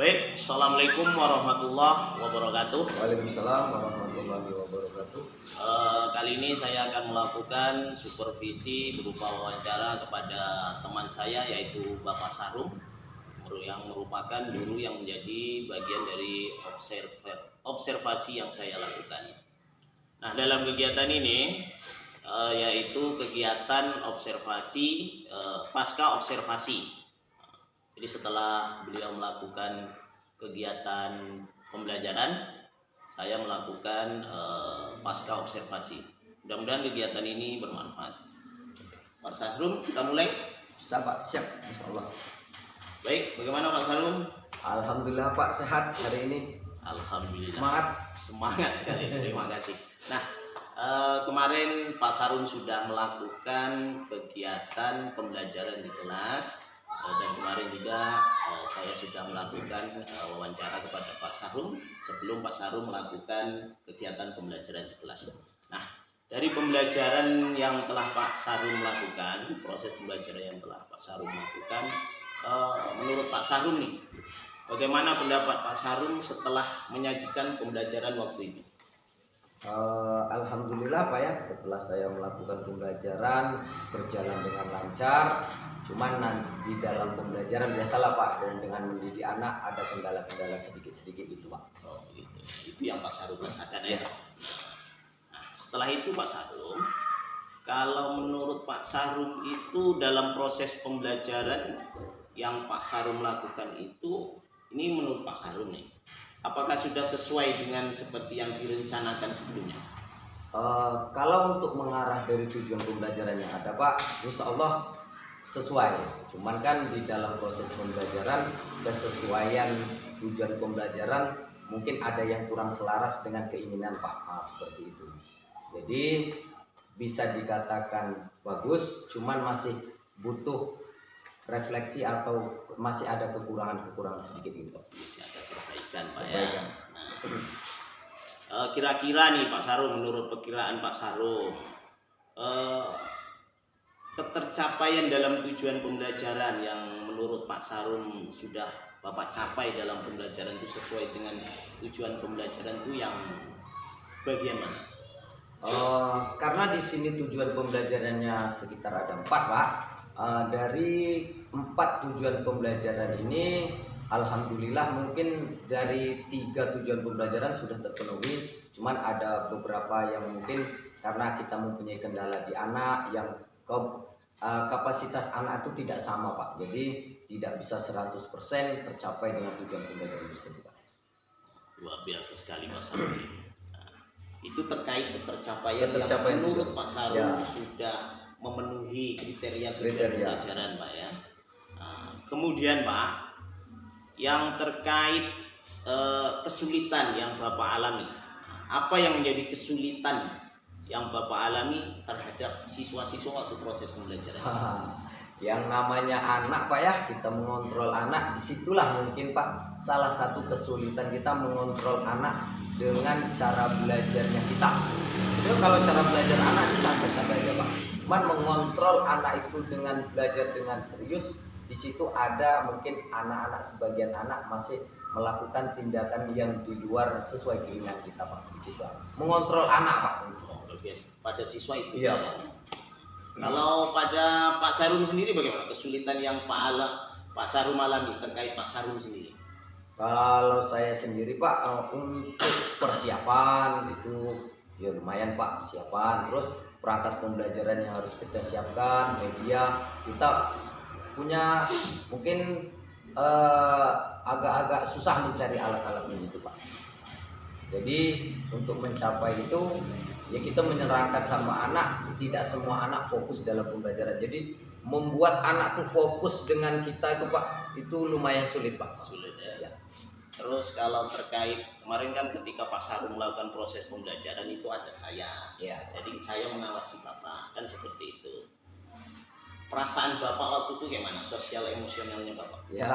Baik, Assalamualaikum warahmatullahi wabarakatuh. Waalaikumsalam warahmatullahi wabarakatuh. Kali ini saya akan melakukan supervisi berupa wawancara kepada teman saya yaitu Bapak Sarum yang merupakan guru yang menjadi bagian dari observasi yang saya lakukan. Nah, dalam kegiatan ini yaitu kegiatan observasi pasca observasi. Jadi setelah beliau melakukan kegiatan pembelajaran, saya melakukan pasca observasi. Mudah-mudahan kegiatan ini bermanfaat. Pak Sarum, kita mulai? Bisa Pak, siap insyaallah. Baik, bagaimana Pak Sarum? Alhamdulillah Pak, sehat hari ini. Alhamdulillah. Semangat sekali, terima kasih. Nah, kemarin Pak Sarum sudah melakukan kegiatan pembelajaran di kelas. Dan kemarin juga saya sudah melakukan wawancara kepada Pak Sarum sebelum Pak Sarum melakukan kegiatan pembelajaran di kelas. Nah, dari pembelajaran yang telah Pak Sarum lakukan, proses pembelajaran yang telah Pak Sarum lakukan, menurut Pak Sarum nih, bagaimana pendapat Pak Sarum setelah menyajikan pembelajaran waktu itu? Alhamdulillah Pak ya, setelah saya melakukan pembelajaran berjalan dengan lancar. Cuman nanti di dalam pembelajaran biasalah Pak, dan dengan mendidik anak ada kendala-kendala sedikit-sedikit itu Pak. Oh gitu. Itu yang Pak Sarum rasakan ya. Nah, setelah itu Pak Sarum, kalau menurut Pak Sarum itu dalam proses pembelajaran yang Pak Sarum lakukan itu, ini menurut Pak Sarum nih, apakah sudah sesuai dengan seperti yang direncanakan sebelumnya? Kalau untuk mengarah dari tujuan pembelajarannya ada Pak, insya Allah sesuai. Cuman kan di dalam proses pembelajaran kesesuaian tujuan pembelajaran mungkin ada yang kurang selaras dengan keinginan Pak, seperti itu. Jadi bisa dikatakan bagus, cuman masih butuh refleksi atau masih ada kekurangan sedikit gitu. Ada perbaikan Pak ya. Nah, kira-kira nih Pak Sarum, menurut perkiraan Pak Sarum, ketercapaian dalam tujuan pembelajaran yang menurut Pak Sarum sudah Bapak capai dalam pembelajaran itu sesuai dengan tujuan pembelajaran itu yang bagian mana? Karena di sini tujuan pembelajarannya sekitar ada 4 Pak. Dari 4 tujuan pembelajaran ini, alhamdulillah mungkin dari 3 tujuan pembelajaran sudah terpenuhi. Cuman ada beberapa yang mungkin karena kita mempunyai kendala di anak yang kapasitas anak itu tidak sama Pak, jadi tidak bisa 100% tercapai dengan tujuan pembelajaran tersebut. Luar biasa sekali Pak Sarum. Nah, itu terkait ketercapaian yang menurut Pak Sarum sudah memenuhi kriteria pembelajaran Pak ya. Nah, kemudian Pak, yang terkait kesulitan yang Bapak alami, apa yang menjadi kesulitan yang Bapak alami terhadap siswa-siswa waktu proses pembelajaran? Yang namanya anak Pak ya, kita mengontrol anak, disitulah mungkin Pak salah satu kesulitan kita mengontrol anak dengan cara belajarnya kita. Jadi kalau cara belajar anak santai-santai aja Pak, cuman mengontrol anak itu dengan belajar dengan serius, di situ ada mungkin anak-anak, sebagian anak masih melakukan tindakan yang di luar sesuai keinginan kita Pak. Di situ mengontrol anak Pak. Pada siswa itu. Iya. Ya. Kalau pada Pak Sarum sendiri bagaimana kesulitan yang Pak Sarum alami terkait Pak Sarum sendiri? Kalau saya sendiri Pak, untuk persiapan itu ya lumayan Pak, persiapan. Terus perangkat pembelajaran yang harus kita siapkan, media kita punya mungkin agak-agak susah mencari alat-alatnya itu Pak. Jadi untuk mencapai itu ya kita menyerahkan sama anak, tidak semua anak fokus dalam pembelajaran. Jadi membuat anak tuh fokus dengan kita itu Pak, itu lumayan sulit Pak. Sulit ya. Terus kalau terkait kemarin kan ketika Pak Sarum melakukan proses pembelajaran itu ada saya. Ya. Jadi saya mengawasi Bapak, kan seperti itu. Perasaan Bapak waktu itu gimana? Sosial emosionalnya Bapak? Ya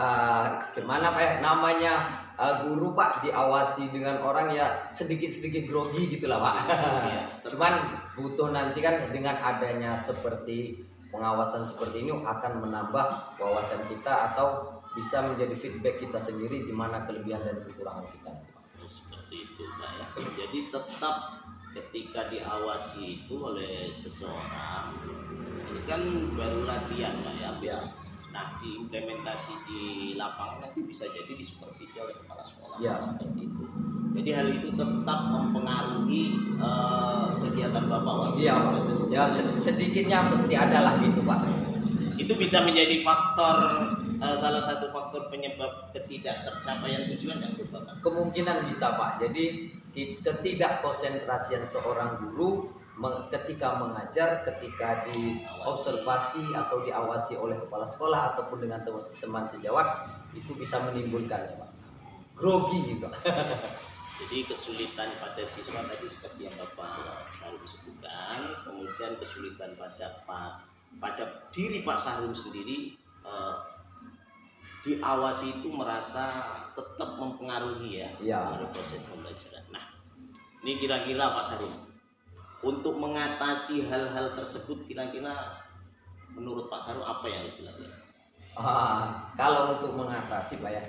gimana Pak ya, namanya guru Pak, diawasi dengan orang ya sedikit-sedikit grogi gitulah Pak. Ya, cuman butuh nanti kan dengan adanya seperti pengawasan seperti ini akan menambah wawasan kita atau bisa menjadi feedback kita sendiri di mana kelebihan dan kekurangan kita. Seperti itu Pak ya. Jadi tetap ketika diawasi itu oleh seseorang, ini kan baru latihan Pak ya. Ya. Nah, diimplementasi di lapangan nanti bisa jadi disupervisi oleh kepala sekolah. Ya. Seperti itu. Jadi hal itu tetap mempengaruhi kegiatan Bapak waktu Iya, Pak. proses. Ya sedikitnya pasti ada lah gitu Pak. Itu bisa menjadi faktor salah satu faktor penyebab ketidaktercapaian tujuan yang Bapak. Kemungkinan bisa Pak. Jadi ketidakkonsentrasian seorang guru ketika mengajar, ketika diobservasi atau diawasi oleh kepala sekolah ataupun dengan teman sejawat, itu bisa menimbulkan ya Pak, grogi juga. Jadi kesulitan pada siswa tadi seperti yang Bapak Sarum sebutkan, kemudian kesulitan pada diri Pak Sarum sendiri diawasi itu merasa tetap mempengaruhi ya dari proses pembelajaran. Nah, ini kira-kira Pak Sarum untuk mengatasi hal-hal tersebut kira-kira menurut Pak Sarum apa yang harus dilakukan? Kalau untuk mengatasi Pak ya,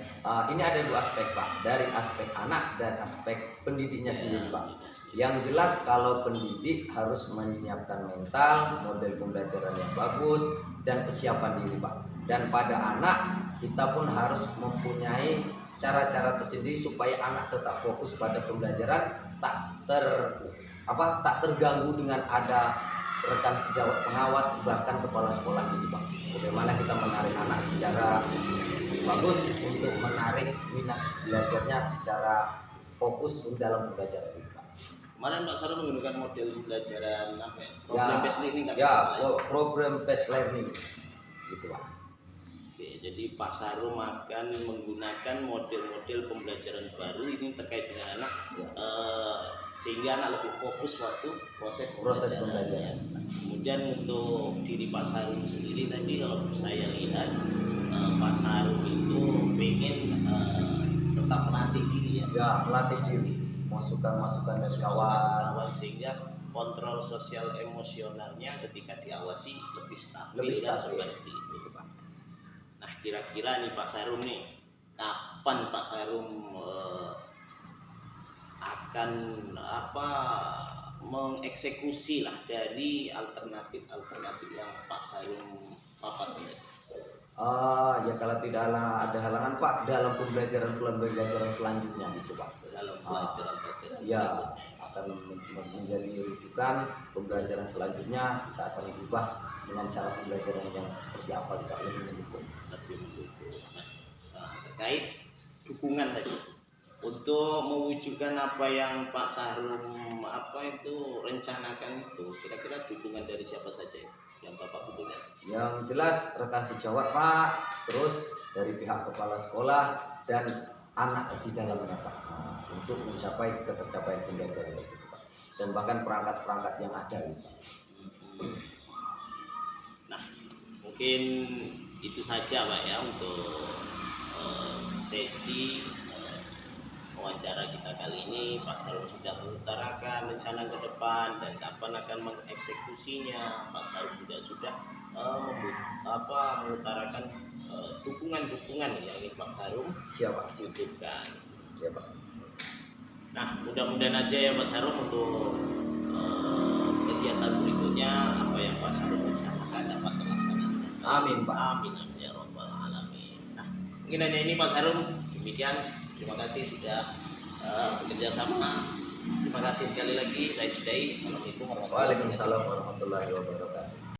ini ada dua aspek Pak, dari aspek anak dan aspek pendidiknya sendiri Pak. Yang jelas kalau pendidik harus menyiapkan mental, model pembelajaran yang bagus dan kesiapan diri Pak. Dan pada anak kita pun harus mempunyai cara-cara tersendiri supaya anak tetap fokus pada pembelajaran, tak terganggu dengan ada rekan sejawat pengawas bahkan kepala sekolah gitu Pak. Bagaimana kita menarik anak secara bagus untuk menarik minat belajarnya secara fokus dalam pembelajaran itu Pak. Kemarin Pak Sarum menggunakan model pembelajaran apa ya? Problem based learning kan? Ya, problem based learning gitu Pak. Oke, jadi Pak Sarum akan menggunakan model-model pembelajaran baru ini terkait dengan anak sehingga anak lebih fokus waktu proses pembelajaran. Kemudian untuk diri Pak Sarum sendiri tadi kalau saya lihat Pak Sarum itu pengen tetap melatih diri ya. Ya, melatih diri, masukan-masukan dari kawan sehingga kontrol sosial emosionalnya ketika diawasi lebih stabil. Seperti itu Pak. Nah, kira-kira nih Pak Sarum nih, kapan Pak Sarum akan mengeksekusi lah dari alternatif yang Pak Sarum paparkan? Ya kalau tidak ada halangan Pak dalam pembelajaran selanjutnya gitu Pak. Dalam pembelajaran ya akan menjadi rujukan pembelajaran selanjutnya, kita akan berubah dengan cara pembelajaran yang seperti apa, tidak lebih mendukung. Nah, terkait dukungan tadi untuk mewujudkan apa yang Pak Sarum rencanakan itu, kira-kira dukungan dari siapa saja yang Bapak butuhkan? Yang jelas rekan sejawat Pak, terus dari pihak kepala sekolah dan anak di dalamnya Pak, untuk mencapai ketercapaian pembelajaran tersebut Pak, dan bahkan perangkat-perangkat yang ada Pak. Nah, mungkin itu saja Pak ya untuk sesi wawancara kita kali ini. Pak Sarum sudah mengutarakan rencana ke depan dan kapan akan mengeksekusinya. Pak Sarum juga sudah mengutarakan dukungan-dukungan yang ingin Pak Sarum wujudkan. Nah, mudah-mudahan aja ya Pak Sarum untuk kegiatan berikutnya apa yang Pak Sarum rencanakan dapat terlaksana. Amin Pak. Amin ya rabbal alamin. Nah, mungkin hanya ini Pak Sarum. Demikian. Terima kasih sudah bekerja sama. Terima kasih sekali lagi. Saya Cidai. Assalamualaikum warahmatullahi wabarakatuh. Waalaikumsalam warahmatullahi wabarakatuh.